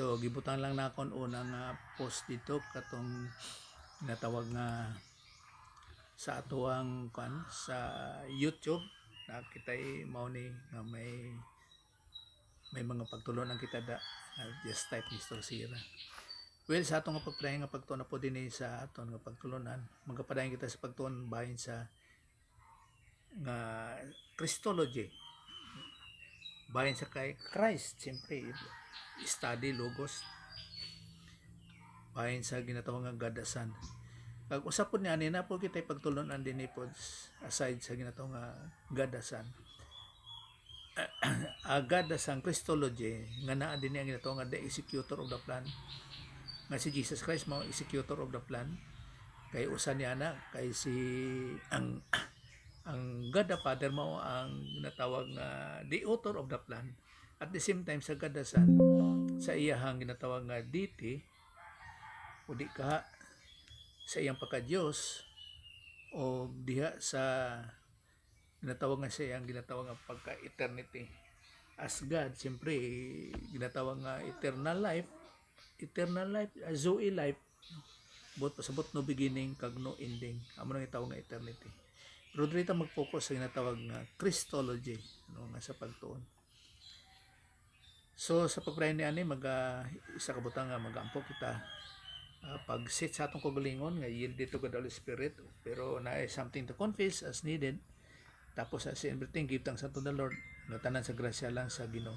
So gibutan lang na akong unang post dito katong natawag nga sa atuang sa YouTube na kita'y mao ni nga may mga pagtulon ang kita da just type Mr. Sira. Well, sa atong nga pagpadayon nga pagtuon na po din sa aton nga pagtulunan, magapadayon kita sa pagtuon bahin sa nga Christology. Bahin sa kay Christ, siyempre study logos. Bahin sa ginatawag nga God the Son. Pag usap po niya na po kita pagtulunan din po aside sa ginatawag nga God the Son. God the Son Christology nga naa din ang ginatawag nga the executor of the plan. Nga si Jesus Christ mao executor of the plan. Kay usa niya na kay si ang God the Father mao ang ginatawag nga the author of the plan. At the same time sa God the Son sa iyahang ginatawag nga deity o di ka sa iyang pagka-Diyos o diha sa ginatawag nga sa iyang ginatawag nga pagka-eternity as God. Siyempre ginatawag nga eternal life, Zoe life, but pasabot no beginning kag no ending, amo nang itawag nga eternity. Pero dito mag-focus sa ginatawag nga Christology, nga sa pagtuon. So sa pagprayon ni ani isa ka butang nga magampo kita pag-sit sa atong kagalingon nga yielded to God the Holy Spirit, pero na something to confess as needed. Tapos as everything give thanks unto the Lord, nga tanan sa grasya lang sa Ginoo.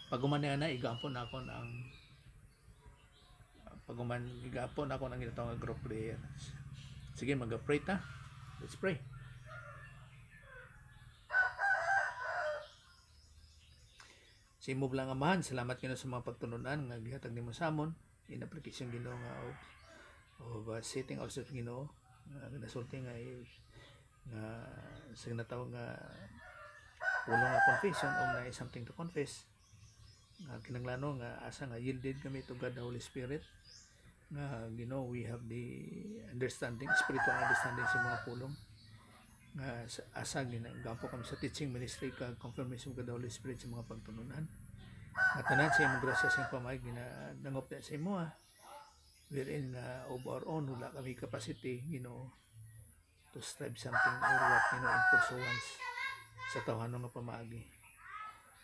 Paguman na igampon ako ng ginatawag nga group prayer. Sige, mag-pray ta. Let's pray. Sa imo lang Amahan, salamat kino sa mga pagtununan nga gihatag nimo sa amon in application Ginoo nga of setting also Ginoo nga nasulti nga sa ginatawag nga pulong nga confession o na something to confess nga kinanglano nga asa nga yielded kami to God the Holy Spirit nga Ginoo, we have the understanding, spiritual understanding sa mga pulong nga asa ginagampo kami sa teaching ministry kag confirmation of the Holy Spirit sa mga pagtununan. Nga tanan sa imong grasya sa imong pamay ginadangop na sa imo wherein of our own wala kami capacity to strive something or what in pursuance sa tawhanon nga pamaagi.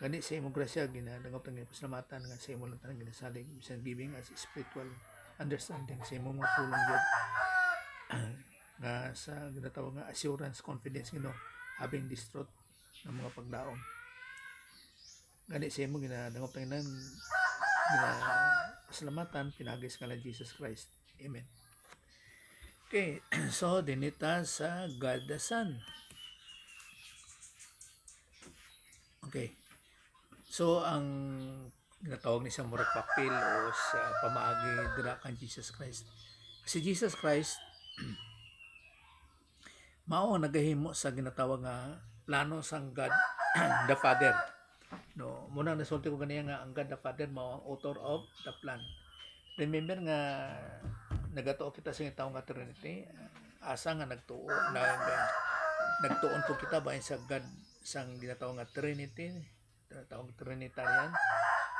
Gani sa imong grasya ginadangop ng pasalamatan nga sa imong tanan ginasalig bisan giving us spiritual understanding sa imong mga pulong gyud nga sa ginatawag nga assurance, confidence having this truth ng mga pagdaong. Gani sa imong ginadangop ng pasalamatan pinagis ka lang Jesus Christ. Amen. Okay, so dinita sa God the Son. Okay. So ang ginatawag ni sa murag papel o sa pamaagi dira kan Jesus Christ. Si Jesus Christ mao nagahimo sa ginatawag nga plano sang God the Father. No, muna nasulti ko ganiya nga ang God the Father mao ang author of the plan. Remember nga nagatuo kita sa tawag nga Trinity, asa nga nagtuon po kita bahin sa God sang ginatawag nga Trinity, tawag Trinitarian,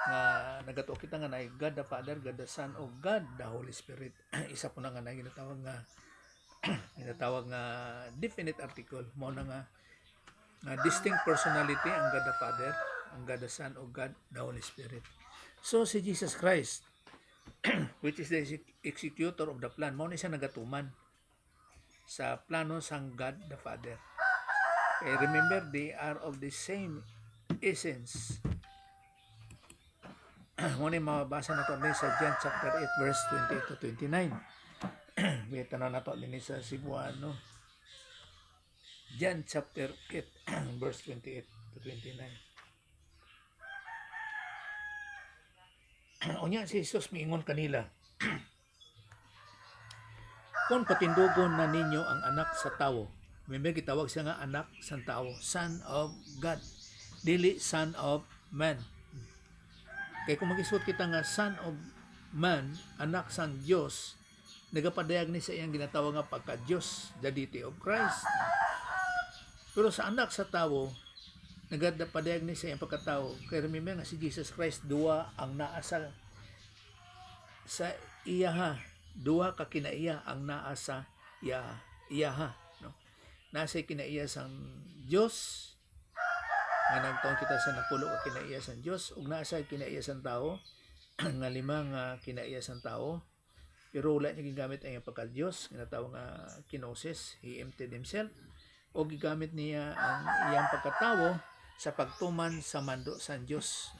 nga nagatuo kita nga na God the Father, God the Son, o God the Holy Spirit. Isa po na nga na ginatawag nga definite article, mao na nga distinct personality ang God the Father, ang God the Son, o God the Holy Spirit. So si Jesus Christ which is the executor of the plan, mao ni siya nagatuman sa plano sang God the Father. Okay, remember they are of the same essence. Mao ni mabasa nato din sa John chapter 8 verse 28 to 29. May tanan nato din sa Cebuano. John chapter 8 verse 28 to 29. Unya si Jesus miingon kanila, kung patindugon na ninyo ang anak sa tawo, remember gitawag siya nga anak sa tawo, son of God, dili son of man. Kay kung mag-isut kita nga son of man, anak sang Dios, nagapadayag ni sa iyang ginatawag nga pagka-Dios, the deity of Christ. Pero sa anak sa tawo, nagapadayag ni sa iyang pagkatao. Kay remember nga si Jesus Christ duwa ang naa sa sa iyaha, duha ka kinaiya ang naa sa iyaha, no? Nasa kinaiya sang Dios nga nagtaon kita sa napulo ka kinaiya sang Dios, ug nasa kinaiya sang tao nga lima nga kinaiya sang tao, pero wala niya gigamit ang iyang pagka-Dios nga natawag nga kenosis. He emptied himself, o gigamit niya ang iyang pagkatawo sa pagtuman sa mando sang Dios.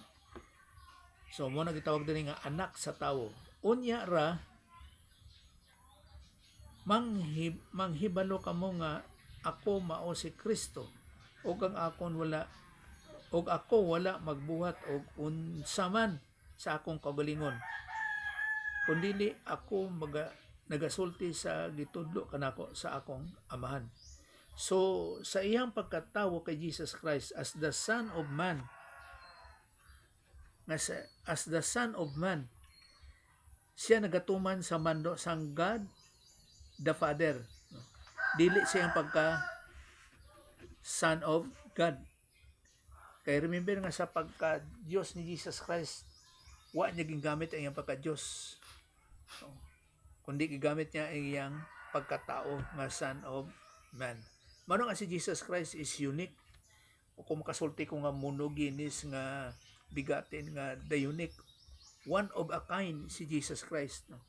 So mo na gitawag din nga anak sa tawo. Unya ra manghibalo kamo nga ako mao si Kristo, ug ang akon wala, ug ako wala magbuhat og unsa man sa akong kaugalingon, kundili ako nagasulti sa gitudlo kanako sa akong amahan. So sa iyang pagkatawo kay Jesus Christ as the Son of Man, as the Son of Man, siya nagatuman sa mando sang God the Father. Dili siyang pagka Son of God. Kay remember nga sa pagka Diyos ni Jesus Christ, wa niya gingamit ang iyang pagka Diyos, kundi gigamit niya ang iyang pagkatao nga Son of Man. Mano nga si Jesus Christ is unique. O kung makasulti ko nga monogenes nga bigatin nga the unique, one of a kind si Jesus Christ, no?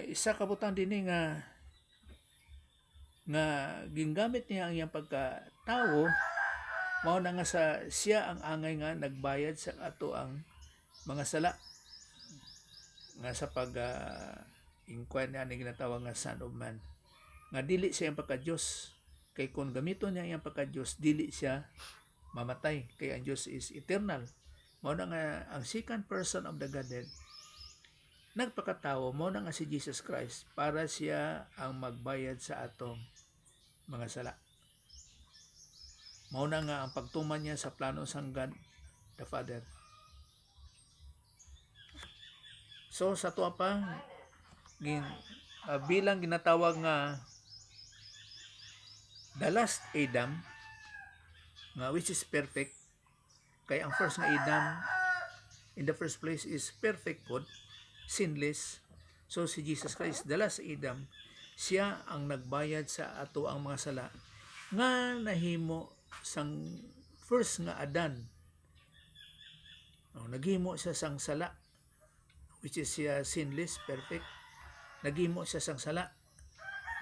Isa kabutang din nga gingamit niya ang iyang pagkatao, mao na nga sa siya ang angay nga nagbayad sa ato ang mga sala, nga sa pag inquire niya ni ginatawag nga Son of Man, nga dili siya ang pagka-Diyos. Kay kung gamiton niya ang pagka-Diyos, dili siya mamatay, kay ang Diyos is eternal. Mao na nga ang second person of the Godhead nagpakatao, mao na nga si Jesus Christ, para siya ang magbayad sa atong mga sala. Mao na nga ang pagtuman niya sa plano sang God the Father. So sa tuwa pa bilang ginatawag nga the last Adam, nga which is perfect, kay ang first nga Adam in the first place is perfect pod, sinless. So si Jesus Christ, the last Adam, siya ang nagbayad sa ato ang mga sala nga nahimo sang first nga Adan. Naghimo siya sang sala, which is siya sinless, perfect. Naghimo siya sang sala.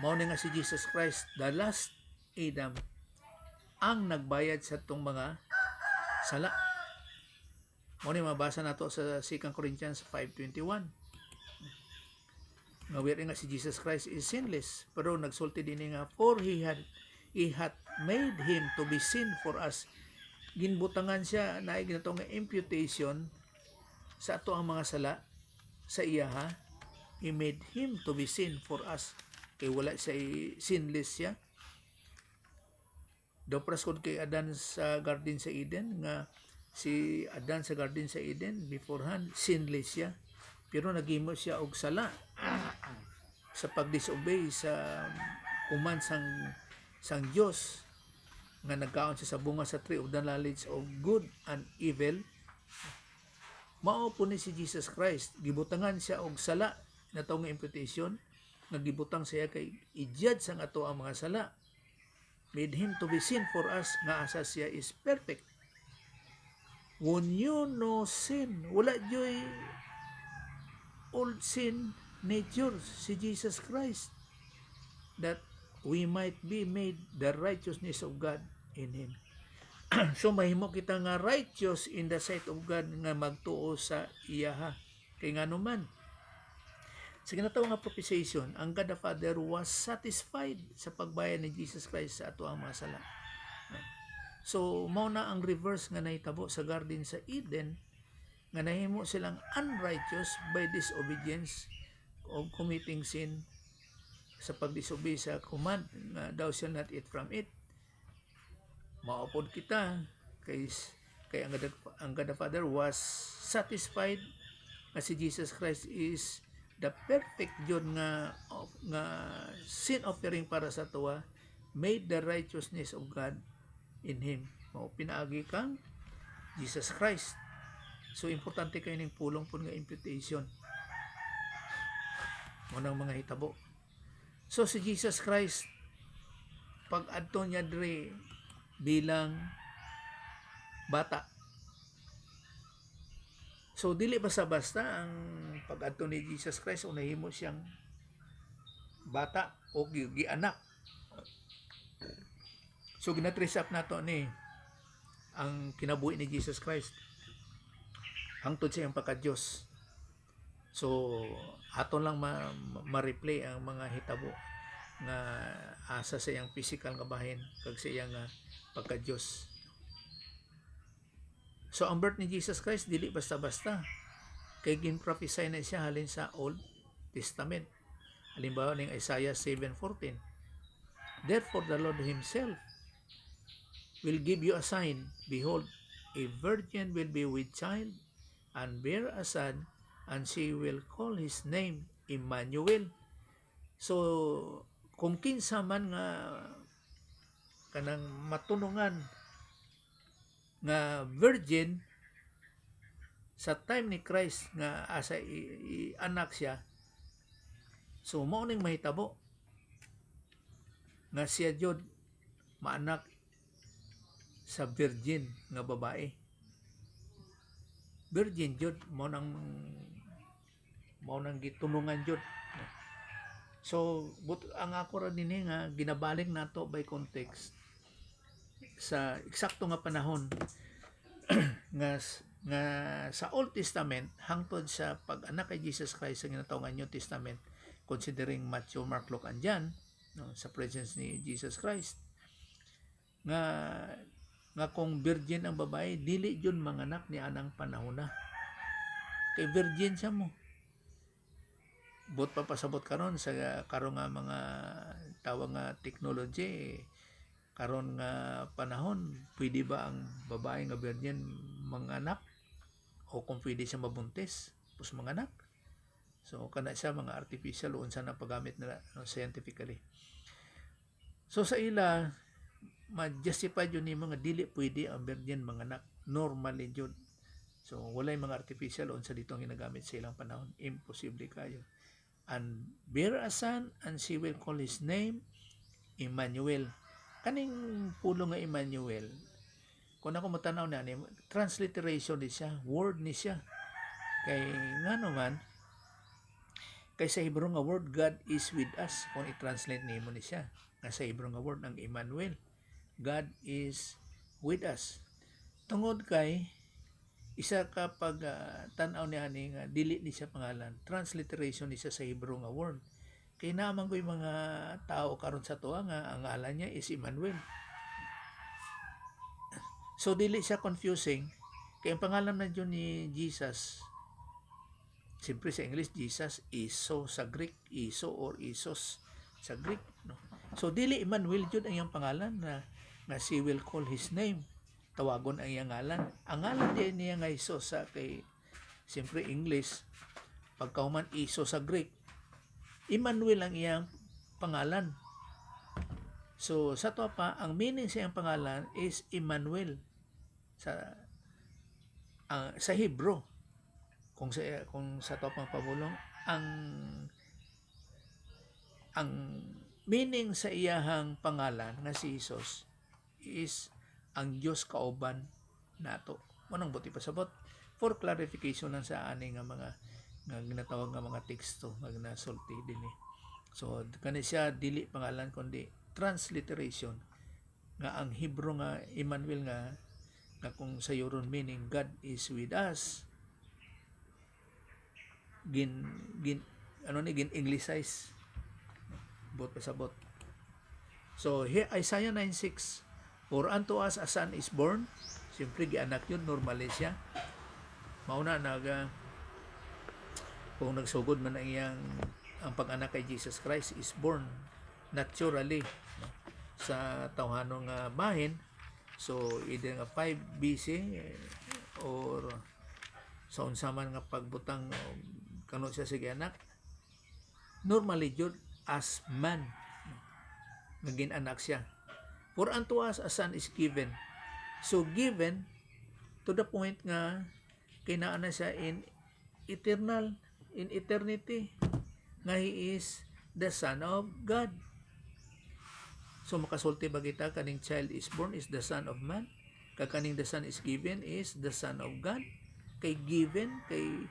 Mao ni nga si Jesus Christ, the last Adam, ang nagbayad sa itong mga sala. Mao ni mabasa nato sa 2 Corinthians 5:21. Nga wiri nga si Jesus Christ is sinless, pero nagsulti din nga, for he hath made him to be sin for us. Ginbutangan siya na ginatong nga imputation sa ato ang mga sala sa iyaha. He made him to be sin for us. Kay wala siya sinless siya. Dopras kod kay Adan sa Garden sa Eden, nga si Adan sa Garden sa Eden beforehand sinless siya, pero naghimo siya og sala sa pagdisobey sa command sang Dios, nga nagkaon siya sa bunga sa tree of the knowledge of good and evil. Mao po ni si Jesus Christ, gibutangan siya og sala na tawag imputation, nga gibutang siya kay i-judge sang ato ang mga sala. Made him to be sin for us, nga asa siya is perfect. When you know sin, wala joy old sin nature si Jesus Christ, that we might be made the righteousness of God in Him. So mahimo kita nga righteous in the sight of God, nga magtuo sa iyaha. Kay nga naman, sa ginatawag nga propitiation, ang God the Father was satisfied sa pagbayad ni Jesus Christ sa ato ang mga sala. So mao na ang reverse nga nahitabo sa Garden sa Eden, nga nahimo silang unrighteous by disobedience of committing sin sa pagdisobey sa command nga thou shalt not eat from it. Maupod kita kay ang God the Father was satisfied nga si Jesus Christ is the perfect John nga sin offering para sa tuwa, made the righteousness of God in Him. Mao pinaagi kang Jesus Christ. So importante kayo ning pulong po nga imputation mo ng mga hitabo. So si Jesus Christ pag adto niya diri bilang bata, so dili basta-basta ang pag-adto ni Jesus Christ o nahimo siyang bata o gianak. So ginatrace up nato ni ang kinabuhi ni Jesus Christ hangtod sa iyang pagka-Dios. So aton lang ma-replay ang mga hitabo nga asa sa iyang physical nga bahin kag sa iyang pagka-Dios. So ang birth ni Jesus Christ dili basta-basta, kay gin-prophesy na siya halin sa Old Testament. Halimbawa ning Isaiah 7:14. Therefore the Lord himself will give you a sign, behold, a virgin will be with child and bear a son, and she will call his name Emmanuel. So kung kinsa man nga kanang matunungan nga virgin sa time ni Christ nga asa anak siya, so mao ning mahitabo nga siya jud maanak sa virgin nga babae. Virgin jud mao nang gitunungan jud. So ang ako ra dinhi nga ginabalik nato by context sa eksakto nga panahon nga sa Old Testament hangtod sa pag-anak kay Jesus Christ sa ginatawag nga New Testament, considering Matthew, Mark, Luke and John, no, sa presence ni Jesus Christ, nga kung virgin ang babae, dili jud manganak ni anang panahon na. Kay virgin siya mo. Bot pa pasabot karon sa karon nga mga tawag nga technology, karon nga panahon, pwede ba ang babae nga virgin manganak? O kung pwede siya mabuntis, pus manganak. So kana siya mga artificial unsa na paggamit nila, no, scientifically. So sa ila ma-justify yun ni mga dili pwede ang virgin manganak normally jud. So walay mga artificial unsa dito ang ginagamit sa ilang panahon, imposible kayo. And bear a son, and she will call his name Emmanuel. Kaning pulong nga Emmanuel, kung ako matanaw na ni transliteration ni siya, word ni siya. Kay nga naman, kay sa Hebrew nga word, God is with us. Kung i-translate nimo ni siya, nga sa Hebrew nga word ang Emmanuel, God is with us. Tungod kay isa ka pag tanaw ni ani nga dili ni siya pangalan, transliteration ni siya sa Hebrew nga word. Kay naman ko yung mga tao karon sa tuwa nga ang ngalan niya is Emmanuel. So dili siya confusing, kay ang pangalan na dyan ni Jesus, siyempre sa English Jesus, Iso sa Greek, Iso or Isos sa Greek, no? So dili Emmanuel jud ang iyang pangalan na she will call his name, tawagon ang iyang ngalan. Ang ngalan din niya nga Iso sa kay siyempre English, pagkauman Iso sa Greek, Emmanuel ang iyang pangalan. So sa to pa, ang meaning sa iyang pangalan is Emmanuel sa Hebrew. Kung sa to pang pamulong, ang meaning sa iyahang pangalan nga si Jesus is ang Dios kauban nato. Manang buti pasabot for clarification lang sa ani nga mga nga ginatawag nga mga teksto nga nasulti dinhi. So kani siya dili pangalan kundi transliteration nga ang Hebrew nga Emmanuel nga kung sa yoron meaning God is with us, gin Englishized bot pasabot. So here Isaiah 9:6, for unto us a son is born. Siyempre gianak yun, normally siya mauna kung nagsugod man ang pag-anak kay Jesus Christ is born naturally, no, sa tawhanong bahin. So either nga 5 BC or sa unsaman nga pagbutang kano siya sige anak, normally jud as man naging anak siya. For unto us a son is given. So given to the point nga kay naa na siya in eternity nga he is the Son of God. So makasulti ba kita kaning child is born is the son of man, kakaning the son is given is the son of God. Kay given kay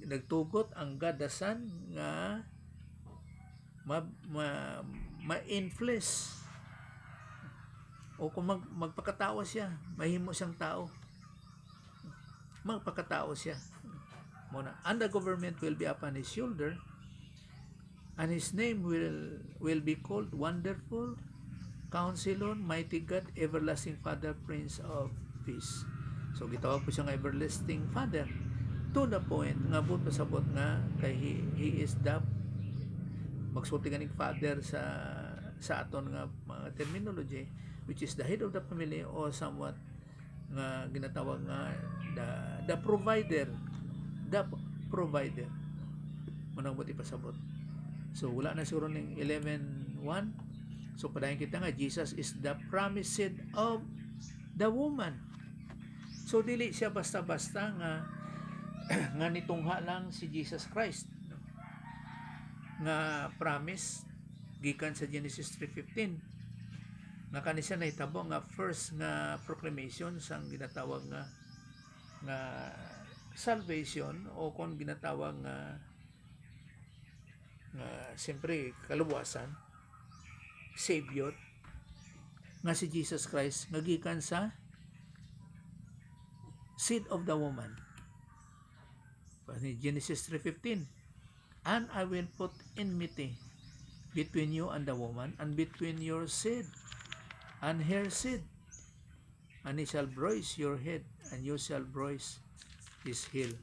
nagtugot ang God the Son nga ma-inflesh o kung magpakatao siya, mahimo siyang tao, magpakatao siya muna, and the government will be upon his shoulder, and his name will be called Wonderful Counselor, Mighty God, Everlasting Father, Prince of Peace. So gitawag po siya nga Everlasting Father, to the point nga buot pasabot nga kay he is the magsulti ganing father sa aton nga mga terminology, which is the head of the family, o somewhat nga ginatawag nga the provider manang buti pasabot. So wala na siguro ning 11:1. So padayon kita nga Jesus is the promised seed of the woman. So dili siya basta-basta nga nga nitungha lang si Jesus Christ nga promise gikan sa Genesis 3:15 nga kani siya nahitabo nga first nga proclamation sang ginatawag nga salvation, o kon ginatawag nga siyempre kaluwasan, savior nga si Jesus Christ nga gikan sa seed of the woman. Genesis 3:15, and I will put enmity between you and the woman, and between your seed and her seed, and he shall bruise your head, and you shall bruise his heel.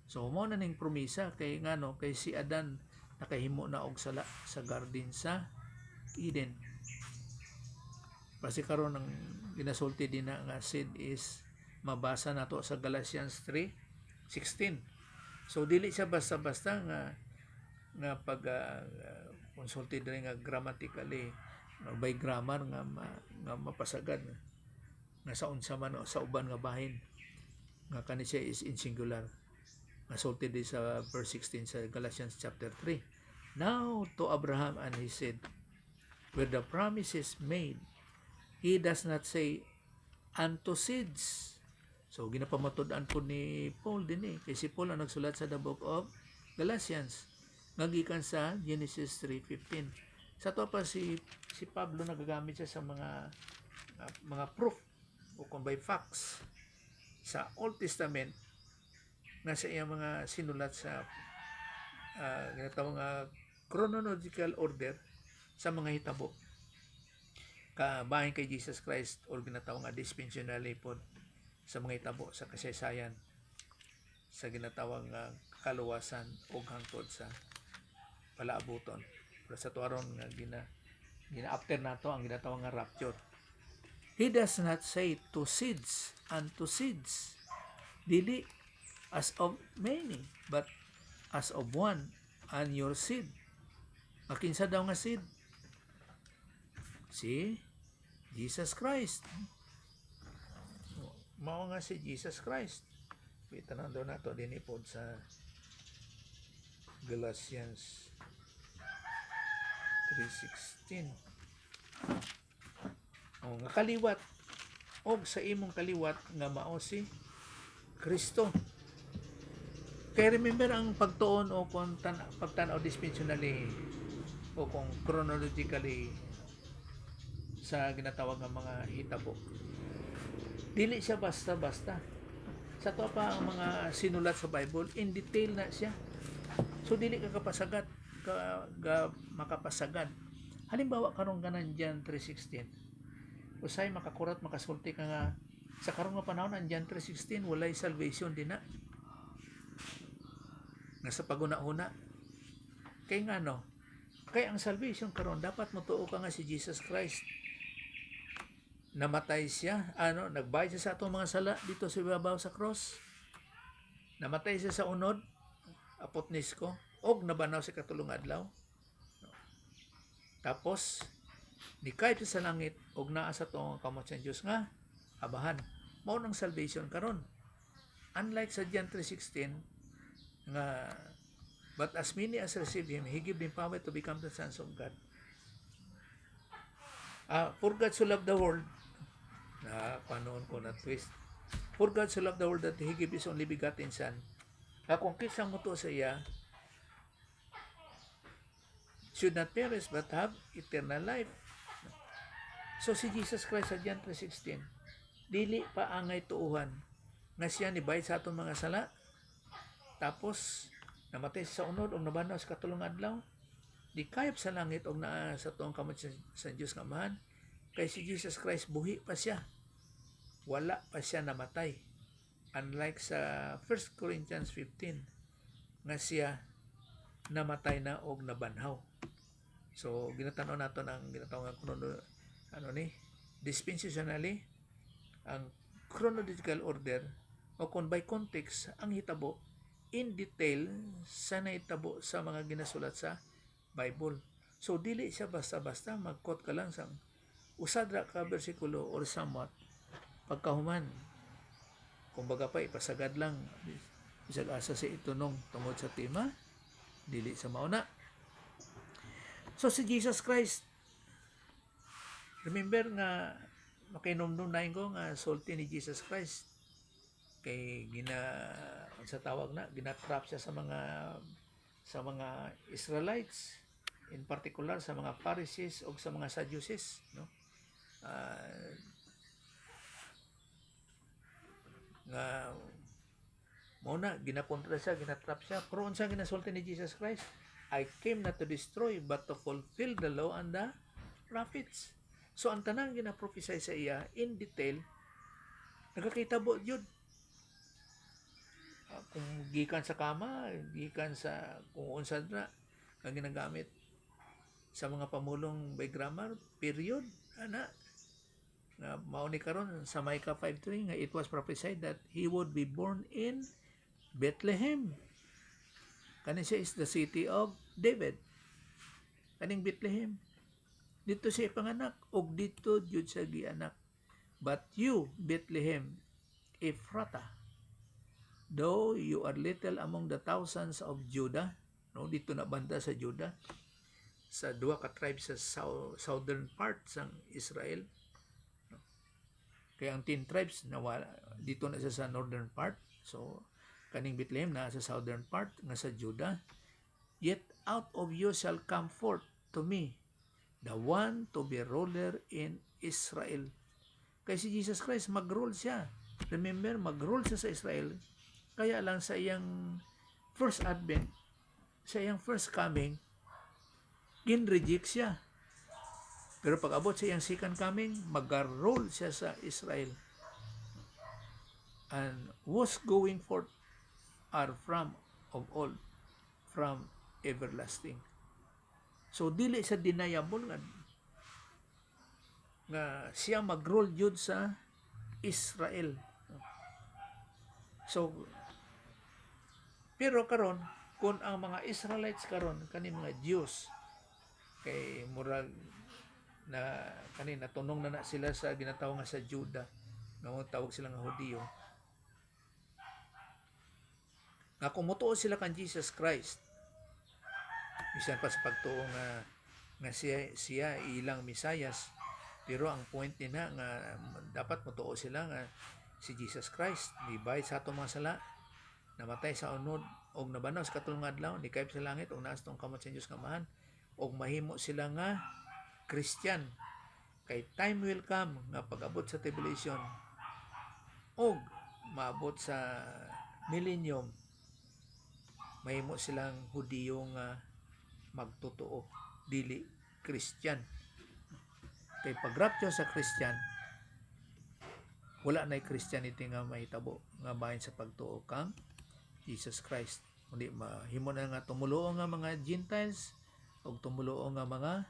So mo na ning promisa kay ngano, kay si Adan nakahimo na og sala sa garden sa Eden. Kasi karon ang ginasulti din na nga seed is mabasa nato sa Galatians 3:16. So dili siya basta-basta nga pag consulted rin nga grammatically by grammar nga mapasagad nga sa unsa man o sa uban nga bahin nga kani siya is in singular. Nasulti din sa verse 16 sa Galatians chapter 3. Now to Abraham and his seed, where the promise is made, he does not say unto seeds. So ginapamatud-an po ni Paul din kay si Paul ang nagsulat sa the book of Galatians nga gikan sa Genesis 3:15. Sa to pa si Pablo nagagamit siya sa mga proof o kung by facts sa Old Testament na sa iyang mga sinulat sa ginatawag nga chronological order sa mga hitabo kabahin kay Jesus Christ, or ginatawag nga dispensary pod sa mga hitabo sa kasaysayan sa ginatawag nga kaluwasan o hangtod sa palaabuton. Pero sa tuwaron nga gina-after nato ang ginatawag nga rapture. He does not say to seeds and to seeds, dili as of many, but as of one, and your seed. Makinsa daw nga seed? Si Jesus Christ. Mao nga si Jesus Christ. Itanan daw nato din ipod sa Galatians 3:16. Nga kaliwat og sa imong kaliwat nga mao si Kristo. Kaya remember ang pagtuon o kung pagtanaw dispensionally o kung chronologically sa ginatawag nga mga hitabo. Dili siya basta-basta. Sa to pa ang mga sinulat sa Bible, in detail na siya. So dili ka kapasagad, makapasagad. Halimbawa karong ganan John 3:16. Usay makakurat makasulti ka nga sa karong nga panahon ang John 3:16 walay salvation din na. Nga sa paguna-una. Kay ngano? Kay ang salvation karon dapat motuo ka nga si Jesus Christ. Namatay siya, nagbayad siya sa atong mga sala dito sa ibabaw sa cross. Namatay siya sa unod, apotnis ko, og nabanaw sa katulong adlaw. Tapos nikay sa langit og naa sa tuong kamot sa Dios nga abahan. mao nang salvation karon. Unlike sa John 3:16 nga, but as many as receive him, he give them power to become the sons of God. For God so loved the world, panoon ko na twist. For God so loved the world that he gave his only begotten Son. Kung kisang mo to sa iya, should not perish but have eternal life. So si Jesus Christ sa John 3:16, dili pa angay tuuhan nga siya ni bayad sa aton mga sala, tapos namatay sa unod o nabanaw sa katulong adlaw, di kayop sa langit o naa sa tuong kamot sa Diyos nga Amahan. Kay si Jesus Christ buhi pa siya, wala pa siya namatay, unlike sa 1 Corinthians 15 nga siya namatay na og nabanhaw. So ginatanaw nato ang ginatawag nga dispensationally ang chronological order, o kung by context ang hitabo in detail sa nahitabo sa mga ginasulat sa Bible. So dili siya basta-basta mag-quote ka lang sa usadra ka bersikulo or somewhat pagkahuman. Kumbaga pa ipasagad lang bisag asa sa itunong tungod sa tema, dili sa mauna. So si Jesus Christ, remember nga makinomdom ko nga sulti ni Jesus Christ kay sa tawag na ginatrap siya sa mga Israelites, in particular sa mga Pharisees o sa mga Sadducees, no? Nga muna ginakontra siya, ginatrap siya, pero unsa ginasulti ni Jesus Christ? I came not to destroy but to fulfill the law and the prophets. So ang tanang ginaprophesy sa iya in detail nagakitabo jud. Kung gikan sa kama, gikan sa kung unsa na ang ginagamit sa mga pamulong by grammar, period, ana nga mao ni karon sa Micah 5:3 nga it was prophesied that he would be born in Bethlehem. Kani siya is the city of David. Kaning Bethlehem, dito siya panganak og dito jud siya gianak. But you, Bethlehem Ephratah, though you are little among the thousands of Judah, no, dito na banda sa Judah, sa duha ka tribes sa southern part sang Israel. No? Kaya ang 10 tribes nawala dito na sa northern part. So kaning Bethlehem na sa southern part nga sa Judah. Yet out of you shall come forth to me the one to be ruler in Israel. Kay si Jesus Christ mag-rule siya. Remember, mag-rule siya sa Israel. Kaya lang sa iyang first advent, sa iyang first coming, gin-reject siya. Pero pag abot sa iyang second coming, mag-rule siya sa Israel. And was going forth are from of old, from everlasting. So dili sa deniable nga siya mag-rule jud sa Israel. So pero karon kung ang mga Israelites karon kani mga Jews kay murag na kani natunong na sila sa ginatawag nga sa Judah, nga tawag sila nga Hudiyo, nga kung mutuo sila kan Jesus Christ, bisan pa sa pagtuo nga siya ilang Misayas, pero ang point nila nga dapat mutuo sila nga si Jesus Christ gibay sa atong mga sala, namatay sa unod og nabanaw sa katulong adlaw, ni kayop sa langit og naas tong kamot sa Dios nga Amahan, og mahimo sila nga Christian. Kay time will come nga pag-abot sa tribulation og maabot sa millennium, mahimo silang Hudiyo nga magtotoo, dili Christian. Kay pag-rapture sa Christian, wala na Christianity nga mahitabo nga bahin sa pagtuo kang Jesus Christ. Kundi mahimo na nga tumuluo nga mga Gentiles o tumuluo nga mga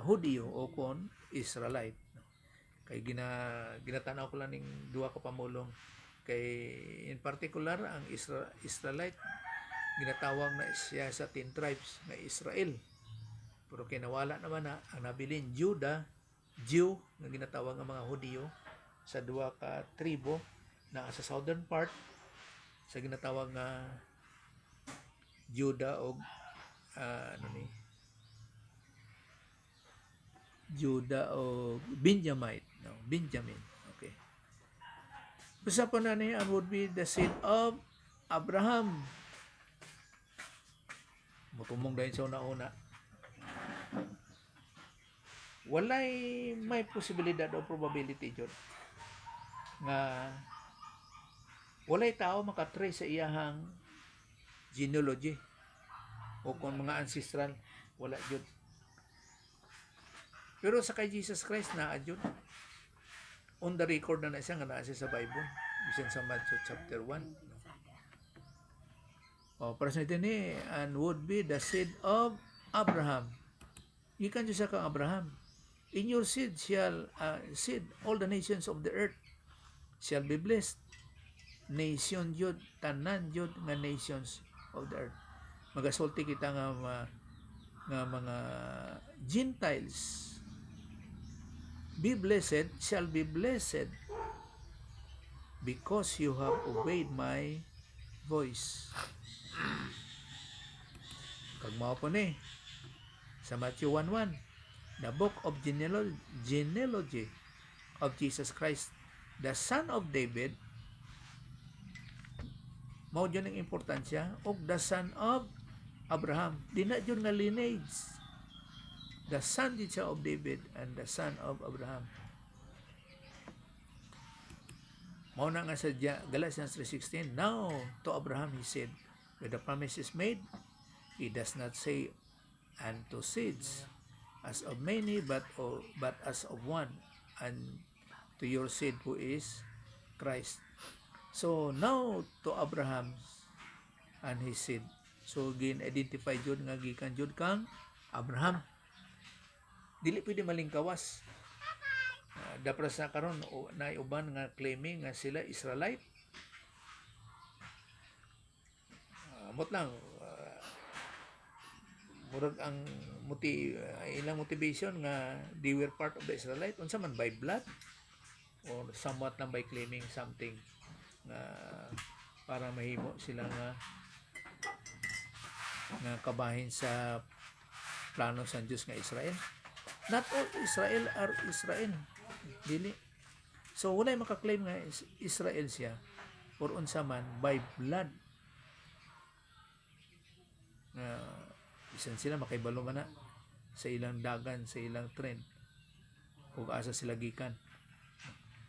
Hudiyo o kon Israelite. Kay ginatanaw ko lang ning duha ka pamulong, kay in particular ang Israelite ginatawag na siya sa 10 tribes nga Israel, pero kinawala naman na ang nabilin Judah Jew nga ginatawag nga mga Hudiyo sa duha ka tribo na sa southern part sa ginatawag nga Juda o ano ni Juda o Benjamite, no, Benjamin. Okay. Usa pa na ni would be the seed of Abraham. Mutumong dahil sa una-una. Walay may posibilidad o probability jud nga walay tao makatrace sa iyahang genealogy o kung mga ancestral, wala jud. Pero sa kay Jesus Christ naa jud. On the record na siya nga naa siya sa Bible. Bisan sa Matthew chapter 1. Para sa ito ni, and would be the seed of Abraham. Gikan jud sa kang Abraham. In your seed shall seed all the nations of the earth shall be blessed. Nation jud, tanan jud nga nations of the earth. Magasulti kita nga mga Gentiles. Be blessed shall be blessed because you have obeyed my voice. Kag mao po ni sa Matthew 1:1, the book of genealogy of Jesus Christ, the son of David, mao jud ang importansya, og the son of Abraham. Di na jud nga lineage. The son of David and the son of Abraham. Mao na nga sa Galatians 3:16, now to Abraham he said, when the promise is made, he does not say unto seeds as of many, but as of one, and to your seed who is Christ. So now to Abraham and his seed. So gin-identify jud nga gikan jud kang Abraham. Dili pwede malingkawas. Dapras na karon na uban nga claiming nga sila Israelite. Amot lang murag ang ilang motivation nga they were part of the Israelite unsa man by blood or somewhat lang by claiming something nga para mahimo sila nga kabahin sa plano sa Diyos nga Israel. Not all Israel are Israel. Dili. So walay makaklaim nga Israel siya or unsa man by blood. Bisan sila makaibalo man na sa ilang dagan, sa ilang trend kung asa sila gikan.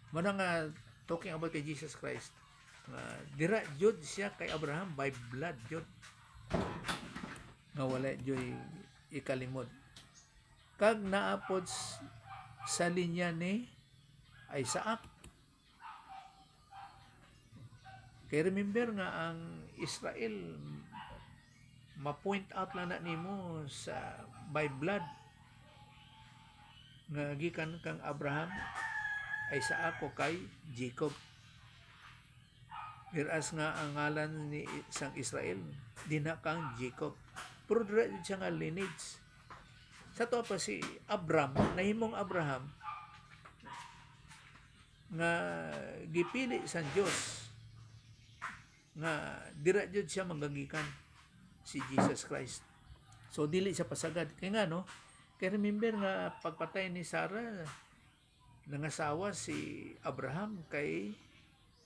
Muna nga talking about kay Jesus Christ, dira jud siya kay Abraham by blood jud. Nga wala jud ikalimod. Kag naapod sa linya ni Isaac. Kay remember nga ang Israel ma-point out lang na nimo sa by blood nga gikan kang Abraham, Isaac o kay Jacob. Whereas nga ang ngalan ni isang Israel dina kang Jacob. Pero dira siya nga lineage. Sa to pa si Abram, nahimong Abraham nga gipili sa Dios nga dira jud siya manggagikan si Jesus Christ. So dili siya pasagad kay nga no, kay remember nga pagpatay ni Sarah nangasawa si Abraham kay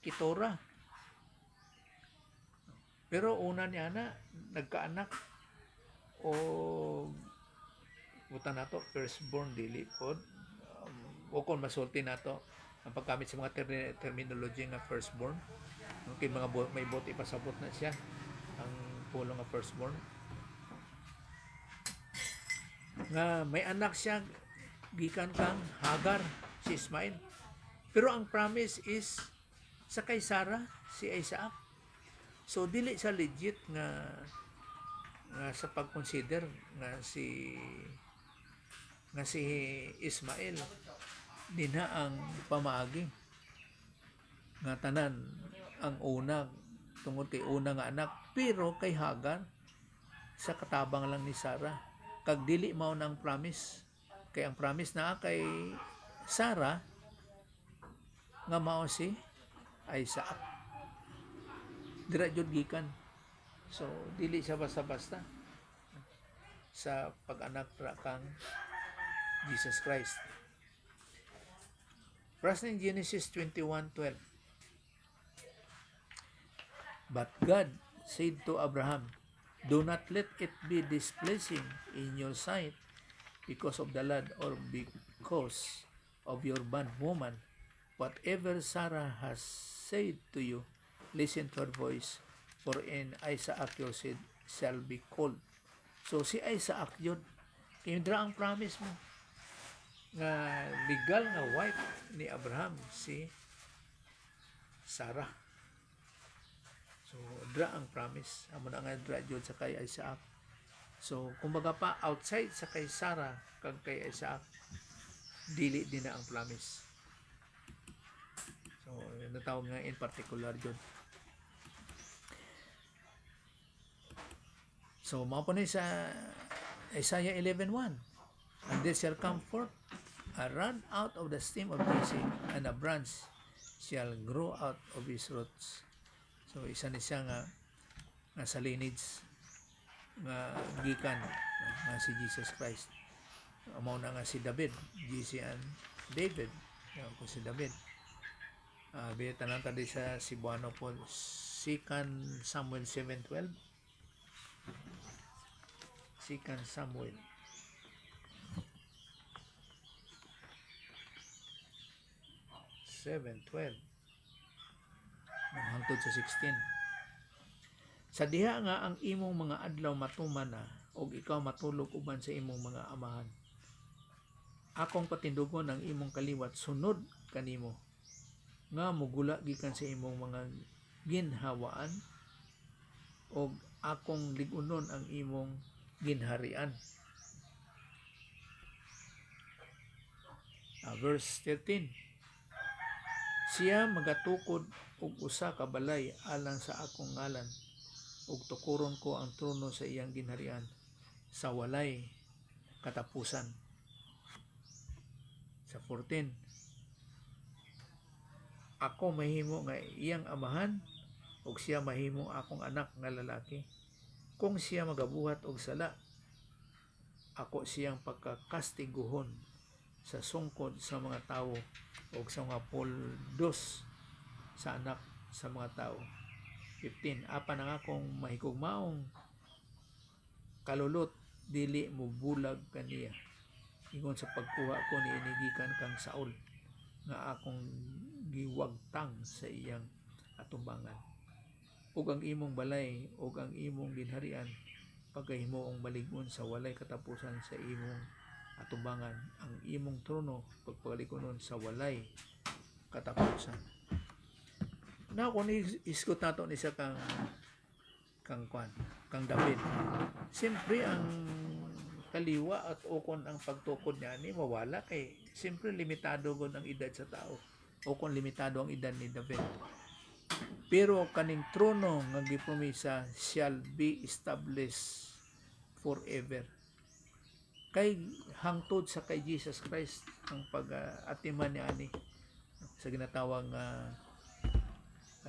Keturah. Pero una niya na nagkaanak o buta nato firstborn dili pod o kon masulti nato ang paggamit sa mga terminology nga firstborn. Okay, mga may bot ipasabot na siya ang pulong nga firstborn. Nga may anak siya gikan kang Hagar, si Ismael. Pero ang promise is sa kay Sarah, si Isaac. So dili sa legit nga sa pag-consider nga si Ismael dinha ang pamaagi nga tanan ang una tungod kay una nga anak, pero kay Hagar sa katabang lang ni Sarah kag dili mao nang promise Kay ang promise na kay Sarah nga mao si Isaac. Dira jud gikan. So dili siya basta-basta sa pag-anak ra kang Jesus Christ. Verse in Genesis 21:12. But God said to Abraham, do not let it be displeasing in your sight because of the lad or because of your bondwoman. Whatever Sarah has said to you, listen to her voice, for in Isaac your seed shall be called. So si Isaac yun, kindra ang promise mo nga legal nga wife ni Abraham si Sarah. So dra ang promise amo na nga dra jud sa kay Isaac. So kumbaga pa outside sa kay Sarah kag kay Isaac dili din na ang promise. So natawag nga in particular jud. So mao pa ni sa Isaiah 11:1. And there shall come forth a rod out of the stem of Jesse, and a branch shall grow out of his roots. So isa ni siya nga sa lineage nga gikan nga si Jesus Christ. Mao na nga si David, Jesse and David. Ko si David. Tanan tadi sa Cebuano po 2 Samuel 7:12. 2 Samuel 7:12 hangtod sa 16. Sa diha nga ang imong mga adlaw matuman na og ikaw matulog uban sa imong mga amahan, akong patindugon ang imong kaliwat sunod kanimo nga mugula gikan sa imong mga ginhawaan og akong ligunon ang imong ginharian. Verse 13. Siya magatukod og usa ka balay alang sa akong ngalan ug tukuron ko ang trono sa iyang ginharian sa walay katapusan. Sa 14. Ako mahimo nga iyang amahan ug siya mahimo akong anak nga lalaki. Kung siya magabuhat og sala, ako siyang pagkakastiguhon sa sungkod sa mga tawo o sa mga poldos sa anak sa mga tao. 15. Apan ang akong mahigugmaong kalulot dili mo bulag kaniya ingon sa pagkuha ko ni inigikan kang Saul nga akong giwagtang sa iyang atumbangan. Ug ang imong balay ug ang imong ginharian pagkahimoong malig-on sa walay katapusan sa imong atumbangan, ang imong trono pagpalikunon sa walay katapusan. Na kung iskot nato ni siya kang David, siyempre ang kaliwa at ukon ang pagtukod niya ni mawala kay siyempre limitado gud ang edad sa tao, ukon limitado ang edad ni David. Pero kaning trono nga gipromisa shall be established forever. Kay hangtod sa kay Jesus Christ ang pag-atiman niya ani sa ginatawag nga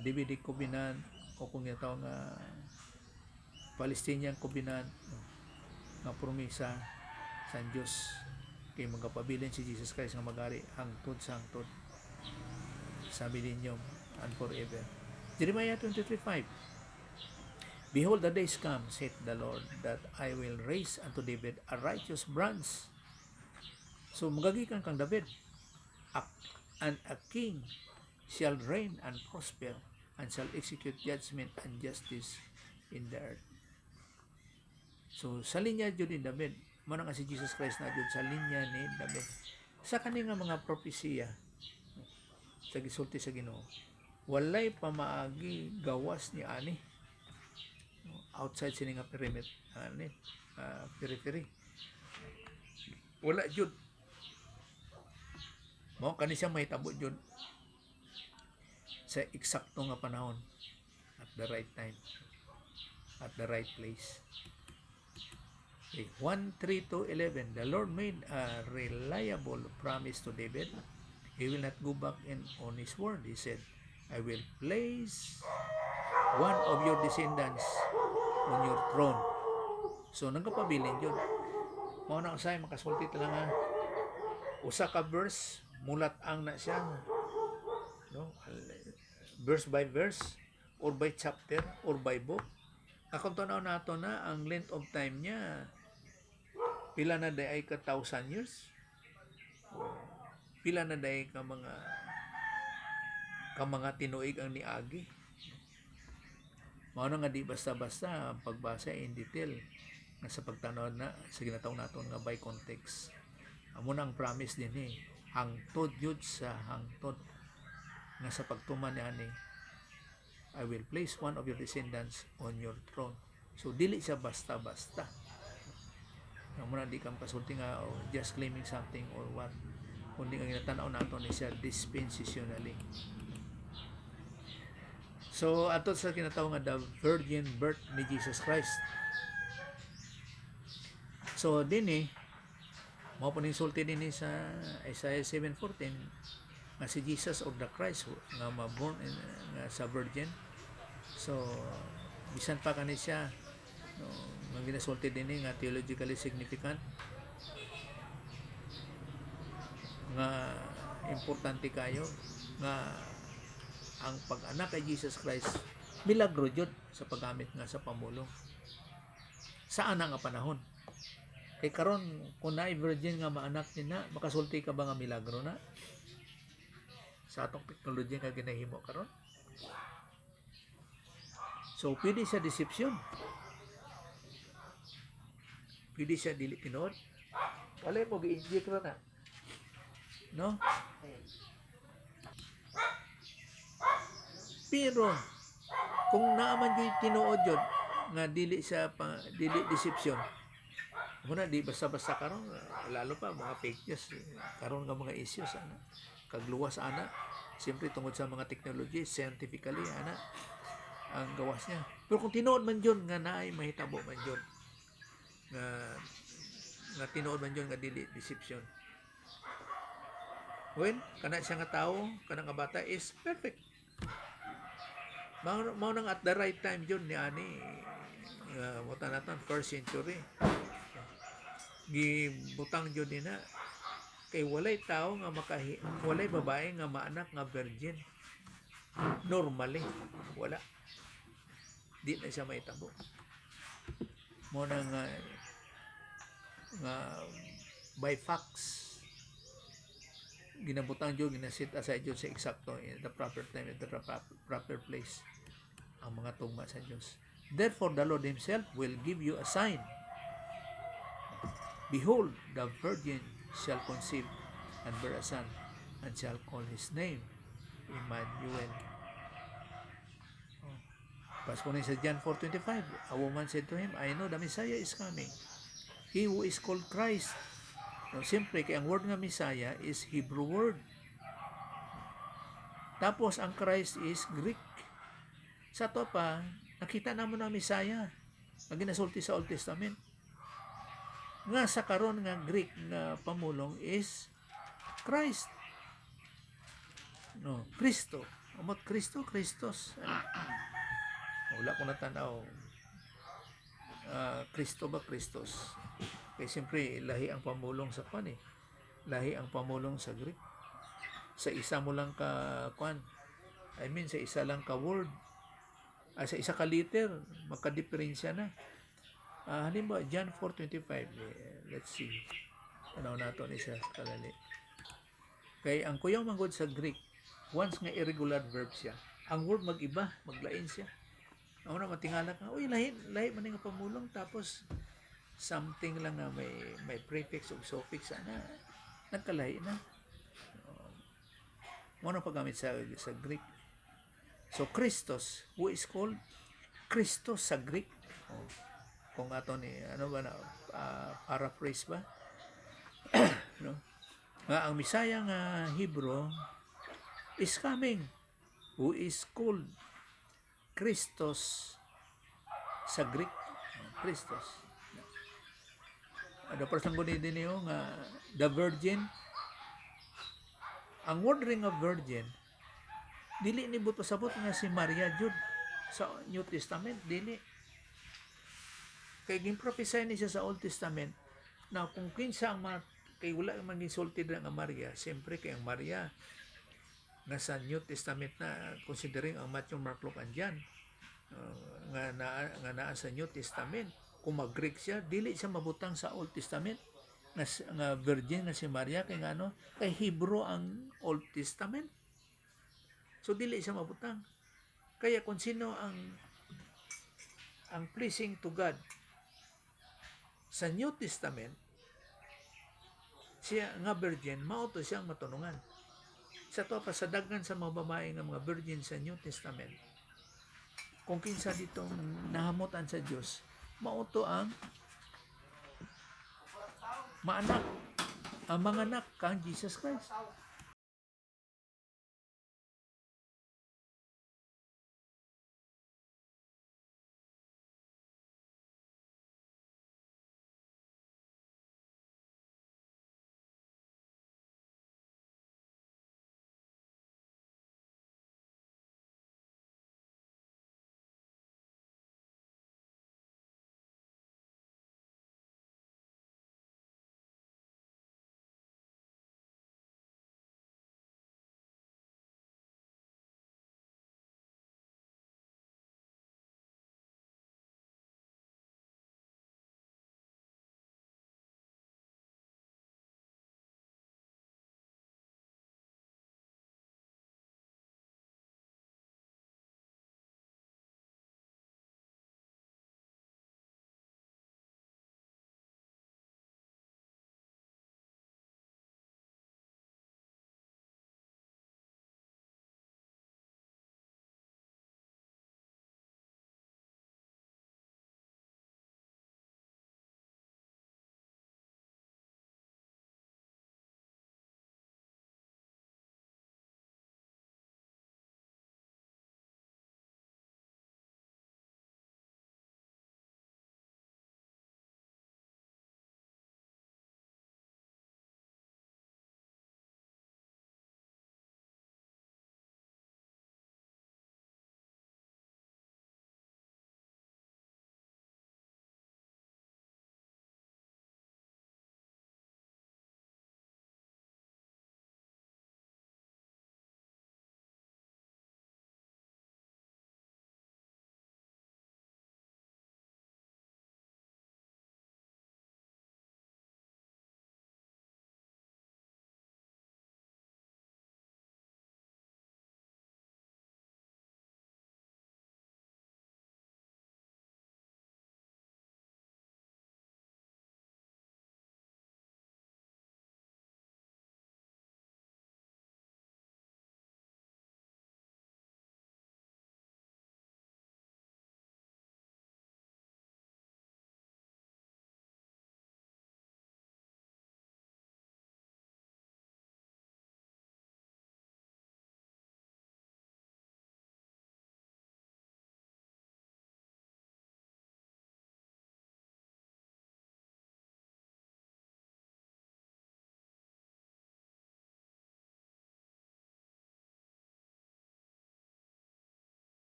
Davidic Covenant o kung ginatawag nga Palestinian Covenant nga promisa sa Dios kay magapabilin si Jesus Christ nga magari hangtod sa hangtod sa millennium and forever. Jeremiah 23:5. Behold, the days come, saith the Lord, that I will raise unto David a righteous branch. So magagikan kang David, and a king shall reign and prosper, and shall execute judgment and justice in the earth. So sa linya jud ni David, mao nga si Jesus Christ na jud sa linya ni David. Sa kaning mga propesiya sa gisulti sa Ginoo, walay pamaagi gawas ni ani outside sini nga perimeter ani periphery, wala jud mao kani siya mahitabo jud sa eksakto nga panahon at the right time at the right place. Okay, 1:3 to 11. The Lord made a reliable promise to David. He will not go back on his word. He said, I will place one of your descendants on your throne. So, nagkapabilin yun. Mauna ko sa'yo, makasulti lang nga. Usa ka verse, mulat ang na siya. No? Verse by verse, or by chapter, or by book. Akong tanaw nato na, ang length of time niya, pila na day ay ka 1,000 years. Pila na day ka mga tinuig ang niagi. Mao na nga di basta-basta ang pagbasa in detail nga sa pagtanaw na sa ginataw naton nga by context. Amo na ang promise din hangtod yun sa hangtod nga sa pagtuman ni ani, I will place one of your descendants on your throne. So dili siya basta-basta. Amo na di ka makasulti nga just claiming something or what, kundi ang ginatanaw naton ni siya dispensationally. So, ato sa kinatawag nga the virgin birth ni Jesus Christ. So, din mao po sulti din sa Isaiah 7:14 nga si Jesus or the Christ nga ma-born nga sa virgin. So, bisan pa kani siya no, nga ginasulti din nga theologically significant nga importante kayo nga ang pag-anak kay Jesus Christ milagro jud sa paggamit nga sa pamulong. Saan nga panahon? Kay karon kung naay virgin nga maanak nina, makasulti ka ba nga milagro na? Sa atong teknolohiya nga ginahimo karon. So pwede siya deception. Pwede siya dili tinuod. Alay mo gi-inject ra na. No? Pero kung naaman yung tinuod yun nga dili deception, muna di basta-basta karon, lalo pa mga fake news karon nga mga issues kagluwas ana, siyempre tungod sa mga technology scientifically ang gawas niya. Pero kung tinuod man yun nga naay mahitabo man yun nga tinuod man yun nga dili deception, well kana siya nga tao, kana nga bata is perfect. Mao nang at the right time yun ni ani muta naton first century gibutang jud nina kay walay tao nga walay babae nga maanak nga virgin normally, wala, di na siya mahitabo. Mo nang nga by facts ginabutang jud, ginasit aside jud sa eksakto in the proper time at the proper place ang mga tugma sa Dios. Therefore the Lord himself will give you a sign. Behold, the virgin shall conceive and bear a son, and shall call his name Emmanuel. Paskunin sa John 4:25, a woman said to him, I know the Messiah is coming, he who is called Christ. No, siyempre, kaya ang word nga Messiah is Hebrew word. Tapos, ang Christ is Greek. Sa to pa, nakita naman na Messiah na ginasulti sa Old Testament. Nga sa karon nga Greek nga pamulong is Christ. No, Kristo. Amot Kristo, Kristos. Wala ko natanaw. Kristo ba Kristos? Kaya siyempre, lahi ang pamulong sa kwan Lahi ang pamulong sa Greek. Sa isa mo lang sa isa lang ka word. Sa isa ka liter, magka-diferensya na. Halimbawa, John 4:25. Let's see. Ano nato ni sa kalali. Kaya ang kuyaw manggod sa Greek, once nga irregular verb siya, ang word mag-iba, maglain siya. Ako na matingala ka, uy, lahi man nga pamulong, tapos something lang na may prefix o suffix nagkalahi na. Ano paggamit sa Greek? So Christos, who is called Christos sa Greek. Kung ato ni paraphrase ba? No? Nga ang Messiah nga Hebrew is coming, who is called Christos sa Greek. Christos. Ano pa sang guni din niyo nga the virgin, ang word ring of virgin dili ni buto sabot nga si Maria jud sa New Testament, dili. Kay ginprophesy ni siya sa Old Testament na kung kinsa ang kay wala man ginsulti nga Maria, siyempre kay ang Maria nga sa New Testament na considering ang Matthew, Mark, Luke andyan, nga naa sa New Testament. Kung mag-Greek siya, dili siya mabutang sa Old Testament nga virgin nga si Maria, kay nga ano, kay Hebrew ang Old Testament. So dili siya mabutang. Kaya kung sino ang pleasing to God sa New Testament, siya nga virgin, mao to siyang matunungan. Sa to pa sa daghan sa mga babae nga mga virgin sa New Testament, kung kinsa dito nahamutan sa Dios, mao to ang maanak, ang mga anak kang Jesus Christ.